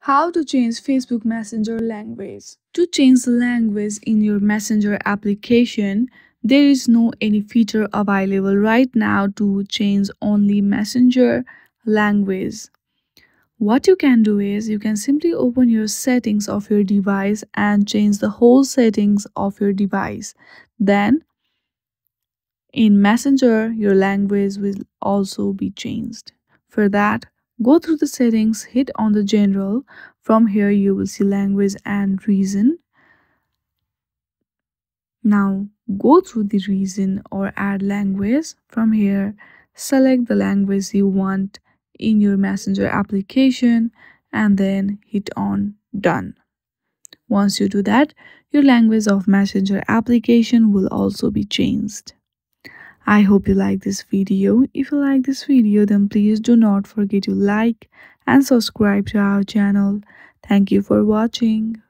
How to change Facebook Messenger language. To change the language in your Messenger application, there is no any feature available right now to change only Messenger language. What you can do is you can simply open your settings of your device and change the whole settings of your device. Then in Messenger, your language will also be changed. For that, go through the settings, hit on the general. From here, you will see language and reason. Now, go through the reason or add language. From here, select the language you want in your Messenger application and then hit on done. Once you do that, your language of Messenger application will also be changed. I hope you like this video. If you like this video, then please do not forget to like and subscribe to our channel. Thank you for watching.